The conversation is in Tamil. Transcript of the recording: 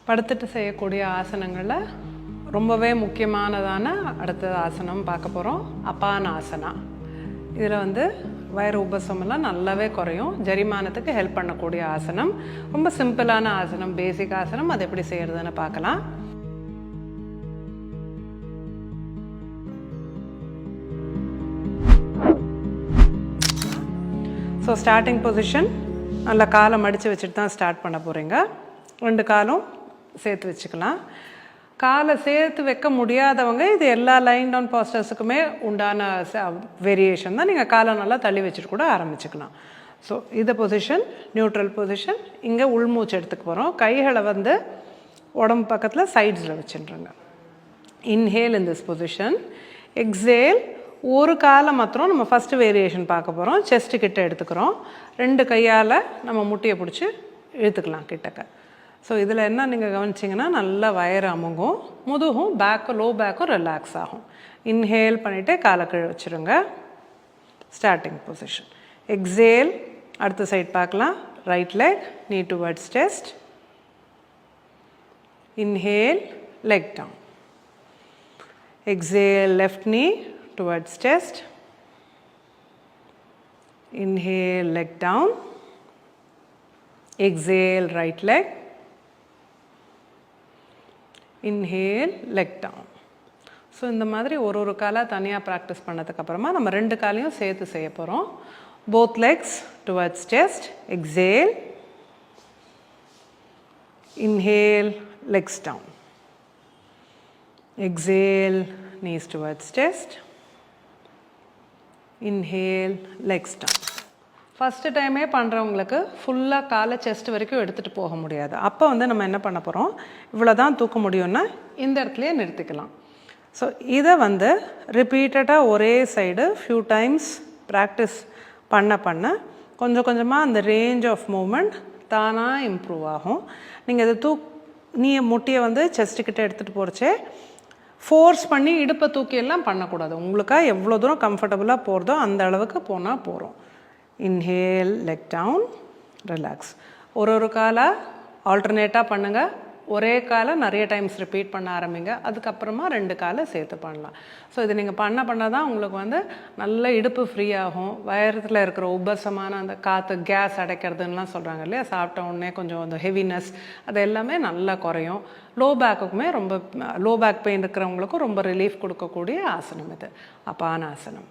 படுத்துட்டு செய்யக்கூடிய ஆசனங்களில் ரொம்பவே முக்கியமானதான அடுத்த ஆசனம் பார்க்க போகிறோம். அபானாசனா. இதில் வயிறு உபசமெல்லாம் நல்லாவே குறையும். ஜெரிமானத்துக்கு ஹெல்ப் பண்ணக்கூடிய ஆசனம். ரொம்ப சிம்பிளான ஆசனம், பேசிக் ஆசனம். அது எப்படி செய்கிறதுன்னு பார்க்கலாம். ஸோ ஸ்டார்டிங் பொசிஷன், நல்லா காலை மடித்து வச்சுட்டு தான் ஸ்டார்ட் பண்ண போகிறீங்க. 2 காலும் சேர்த்து வச்சுக்கலாம். காலை சேர்த்து வைக்க முடியாதவங்க இது எல்லா லைன் டவுன் பாஸ்டர்ஸுக்குமே உண்டான வேரியேஷன் தான். நீங்கள் காலை நல்லா தள்ளி வச்சுட்டு கூட ஆரம்பிச்சுக்கலாம். ஸோ இந்த பொசிஷன் நியூட்ரல் பொசிஷன். இங்கே உள்மூச்சு எடுத்துக்க போகிறோம். கைகளை உடம்பு பக்கத்தில் சைட்ஸில் வச்சுருங்க. Inhale in this position. Exhale. ஒரு காலை மாத்திரம் நம்ம ஃபஸ்ட்டு வேரியேஷன் பார்க்க போகிறோம். செஸ்ட்டு கிட்ட எடுத்துக்கிறோம். 2 கையால் நம்ம முட்டியை பிடிச்சி இழுத்துக்கலாம் கிட்டக்க. ஸோ இதில் என்ன நீங்கள் கவனிச்சிங்கன்னா நல்லா வயிறு அமுங்கும், முதுகும் பேக்கும் லோ பேக்கும் ரிலாக்ஸ் ஆகும். இன்ஹேல் பண்ணிவிட்டு காலை கீழே வச்சுருங்க. Starting position. எக்ஸேல். அடுத்த சைட் பார்க்கலாம். Right leg, knee towards chest. Inhale, leg down. Exhale, left knee towards chest. Inhale, leg down. Exhale, right leg. Inhale, leg down. So இந்த மாதிரி ஒரு காலாக தனியாக ப்ராக்டிஸ் பண்ணதுக்கப்புறமா நம்ம 2 காலையும் சேர்த்து செய்ய போகிறோம். Both legs towards chest. Exhale. Inhale, legs down. Exhale, knees towards chest. Inhale, legs down. First டைமே பண்ணுறவங்களுக்கு ஃபுல்லாக காலை செஸ்ட் வரைக்கும் எடுத்துகிட்டு போக முடியாது. அப்போ நம்ம என்ன பண்ண போகிறோம், இவ்வளோ தான் தூக்க முடியும்னா இந்த இடத்துலையே நிறுத்திக்கலாம். ஸோ இதை ரிப்பீட்டடாக ஒரே சைடு ஃபியூ டைம்ஸ் ப்ராக்டிஸ் பண்ண கொஞ்சம் கொஞ்சமாக அந்த ரேஞ்ச் ஆஃப் மூமெண்ட் தானாக இம்ப்ரூவ் ஆகும். நீங்கள் இதை நீ முட்டியை செஸ்ட்டுக்கிட்ட எடுத்துகிட்டு போகிறச்சே ஃபோர்ஸ் பண்ணி இடுப்பை தூக்கியெல்லாம் பண்ணக்கூடாது. உங்களுக்காக எவ்வளோ தூரம் கம்ஃபர்டபுளாக போகிறதோ அந்த அளவுக்கு போனால் போகிறோம். Inhale, leg down, relax. ஒரு காலாக ஆல்டர்னேட்டாக பண்ணுங்கள். ஒரே காலை நிறைய டைம்ஸ் ரிப்பீட் பண்ண ஆரம்பிங்க. அதுக்கப்புறமா 2 காலை சேர்த்து பண்ணலாம். ஸோ இது நீங்கள் பண்ண தான் உங்களுக்கு நல்ல இடுப்பு ஃப்ரீ ஆகும். வயிறத்தில் இருக்கிற உபசமான அந்த காற்று, கேஸ் அடைக்கிறதுலாம் சொல்கிறாங்க இல்லையா, சாப்பிட்ட உடனே கொஞ்சம் அந்த ஹெவினஸ், அது எல்லாமே நல்லா குறையும். லோ பேக்குக்குமே லோ பேக் பெயின் இருக்கிறவங்களுக்கும் ரொம்ப ரிலீஃப் கொடுக்கக்கூடிய ஆசனம் இது அபானாசனம்.